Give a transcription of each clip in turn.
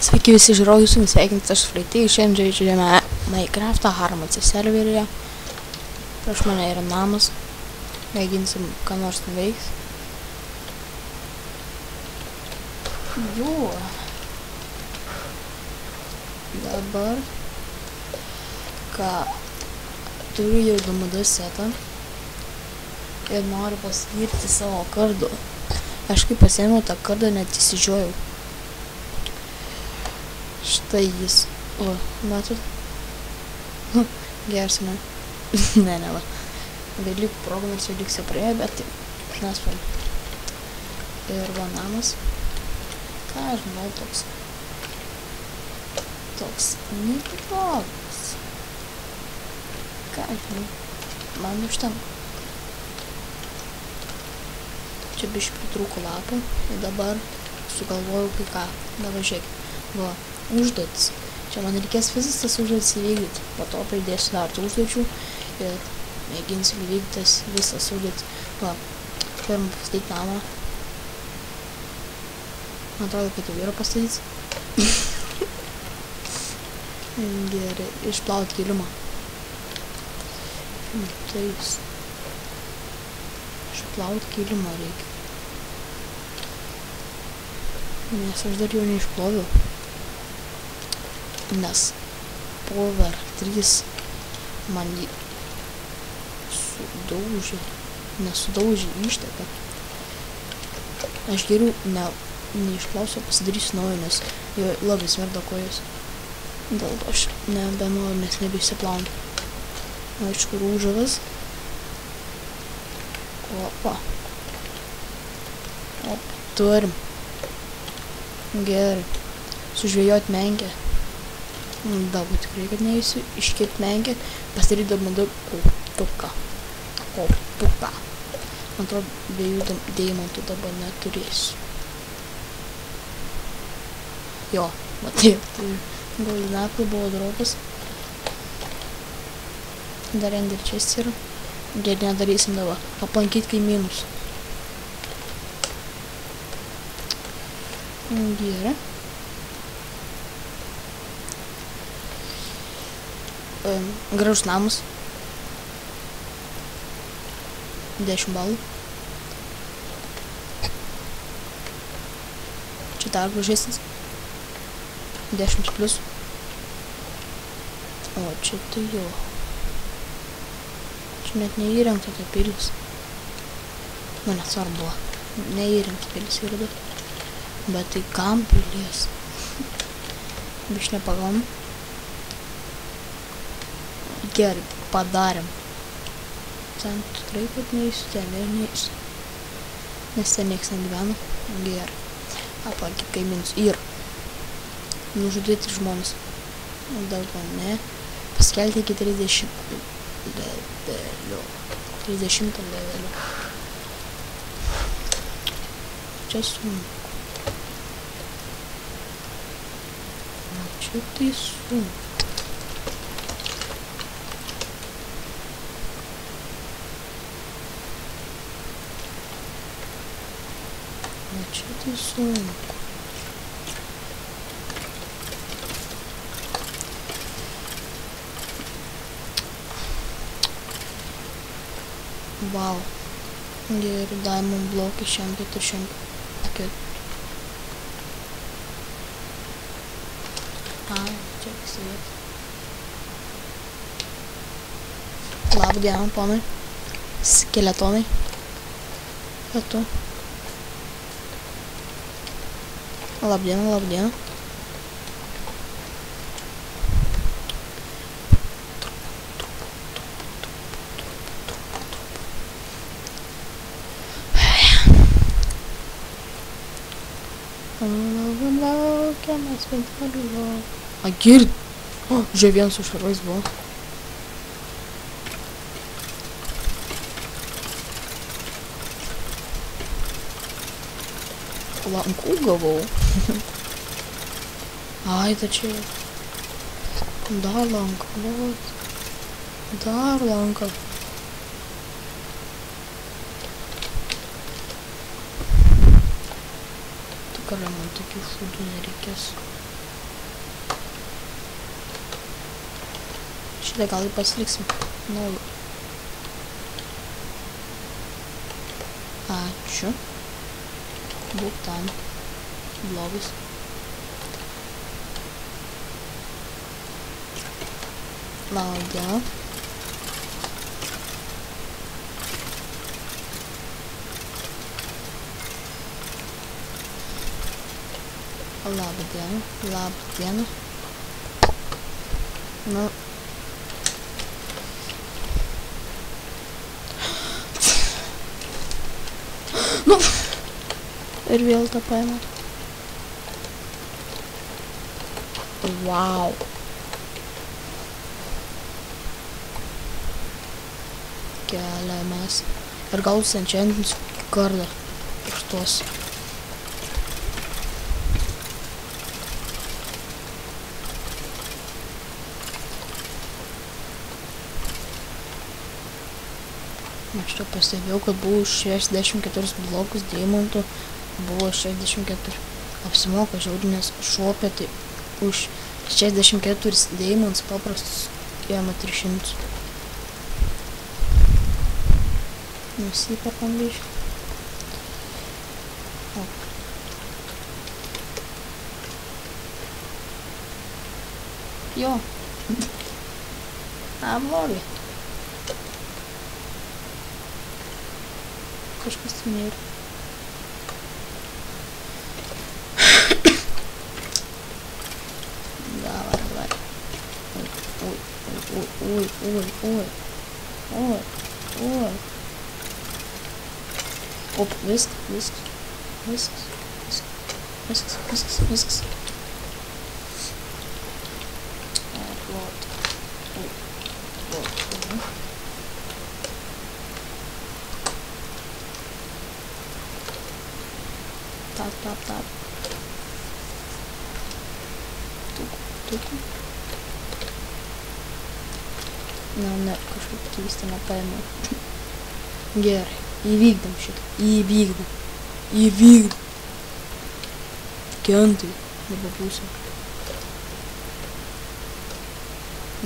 Sveiki visi žiūrovai, su jumis sveikintis aš Freitį, šiandien žaidžiame Minecraftą Harmony serveryje. Prieš mane yra namas, mėginsim ką nors nuveiks. Jo. Dabar ką turiu jau DMD setą ir noriu paskirti savo kardu. Aš kai pasiėmiau tą kardą, net įsižiojau. Štai jis. O, matot? Geras, ne? ne, va. Velykų programas jau liks jau praėjo, bet nesvarbu. Ir va namas. Ką aš žinau, toks neblogas. Ką aš žinau, man užtenka. Čia biškai pritrūko lapų ir dabar sugalvojau kai ką. Dabar žiūrėk. Va, užduotis. Čia man reikės visas tas užduotis įvykdyti. Po to pridėsiu dar tų užduočių ir mėginsiu įvykdyti visas užduotis. Va, pirmą pastatyti namą. Man atrodo, kad jau yra pastatyts. Gerai, išplauti kilimą. Taip. Išplauti kilimą reikia. Nes aš dar jau neišploviau. Nes Power 3 man jį nesudaužė išteka. Aš geriau neišplausiu, pasidarysiu naują, nes jo labai smerda kojos. Dėl to aš nebenoriu, nes nebeišsiplaunu. Aišku, rūžavas. Opa. Opa, turim. Gerai. Sužvejot menkę. Dabar tikrai, kad neįsiu iškirti menkę. Pasidaryti DMD koptuką. Koptuką. Man atrodo, dviejų deimantų dabar neturėsiu. Jo, matai, golden apple buvo dropas. Dar ender chest yra. Gerai, nedarysim dabar. Aplankyti kaimynus. Gerai. Gražus namus. 10 balų. Čia dar gražesnis. 10 plus. O čia tai jo. Čia net neįrengta ta pilis. Man net svarbu. Neįrengta pilis yra. Bet tai kam pilies? Biš nepagom. Gerai, padarėm. Ten tikrai, kad neįsiu, ten ir neįsiu. Nes ten nieks negyvena. Gerai. Aplankyti kaimynus. Ir nužudyti žmonės. Daugiau ne. Paskelti iki 30 levelio. 30 levelio. Čia sunku. Čia tai sunku. Čia tai sunku. Vau. Gerai, diamond blokai 400. Čia pasivėti. Labą dieną, ponai. Skeletonai. Atu. Labdiena, labdiena. Laukiamas ventiliuo. A, gird. O, žiūrė, vienas už šarvais buvo. Lankų gavau. Ai, tai čia. Dar lanka. Dar lanka. Tikrai man tokių šūdų nereikės. Šitą gal ir pasiliksim. Nauju. Ačiū. Būk ten. Blogus. Labą dieną. Labą dieną. Labą dieną. Nu. Nu. Ir vėl tą paėmė. Wow. Keliamės. Ir gal užsienčiantinsiu kardą iš tos. Aš čia pastebėjau, kad buvo 64 blokus deimantų, buvo 64. Apsimoka žiauriai, nes šopė, tai už 64 deimantus paprastus įėma 300. Nusiperkam biškį. Jo. Blogai. Kažkas tai nėra. Давай. Ой. Оп, viskas. Tap. Tuku. Ne, kažkaip keista nepaėmiau. Gerai, įvykdam šitą. Įvykdam. Kentai, nebebūsim.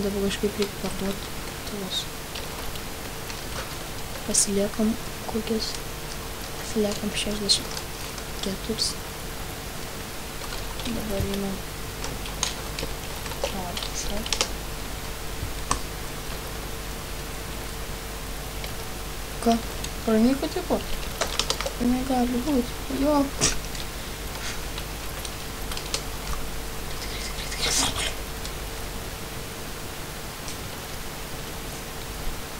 Dabar kažkaip reikia parduoti tavos. Pasiliekam kokias. Pasiliekam 64. Dabar einam. Ką? Pranyko tipo? Negali būti. Jo.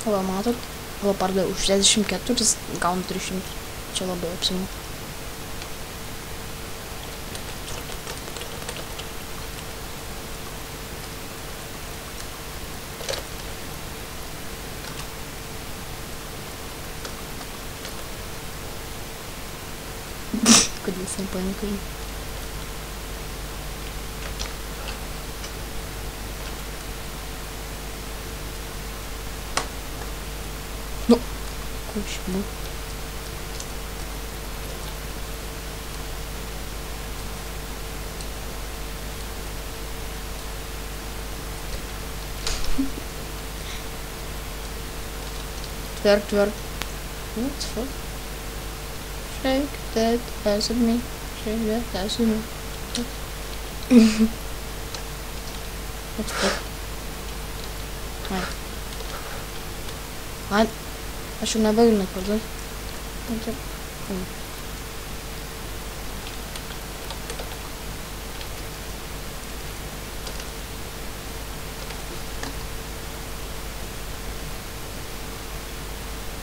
Va, matot? Va, pardavė už 64, gaunu 300. Čia labai apsimoka. Kad jis nepaėmė kažin. Nu, ko iš jų? Twerk. What the fuck? Shake that ass at me. Shake that ass at me. What the fuck? Man. Aš jau nebegaliu net parduoti.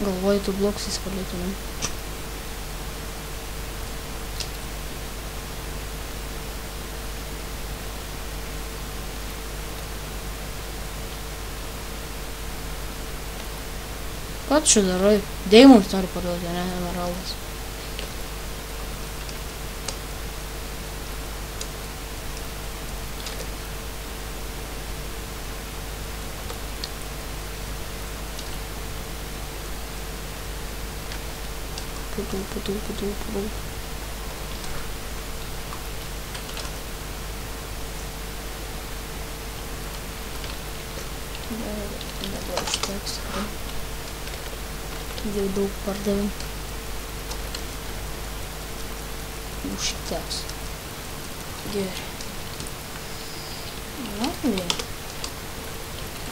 Galvoju, tu blokus įsipalytumėm. Ką tu čia darai? Deimantus nori parduoti, ne emeraldas. Putu. Dabar užteks. Jau daug pardavim. Užteks. Gerai. Na, vėl.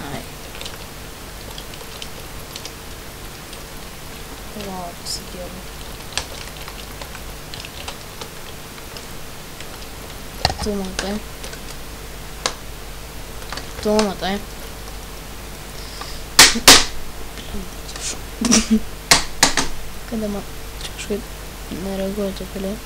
Ai. Labas, gerai. Tu matai. Tu matai. Kada man kažkaip nereaguoja to keliai.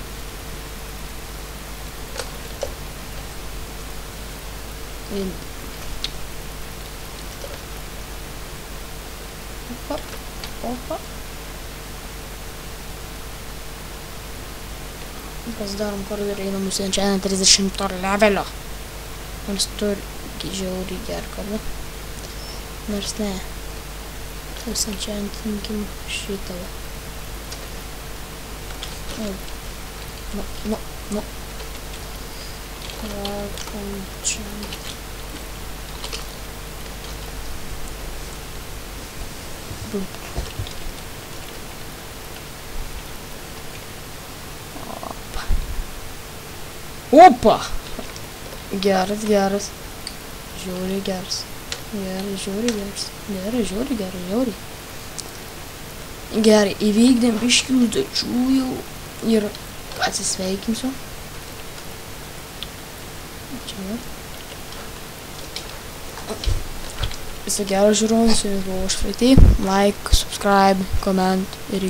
Opa, opa. Pasidarom koridorių, einam užsienčianę 30 levelio. Nors turi žiauriai gerą kardą. Nors ne. Užsienčiantinkim šitą. Nu. Opa! Geras. Žiauriai geras. Gerai, įveikdėm biškių užduočių jau ir atsisveikinsiu. Čia. Viso gero žiūrovų, su jumis buvau aš Freity. Like, subscribe, comment ir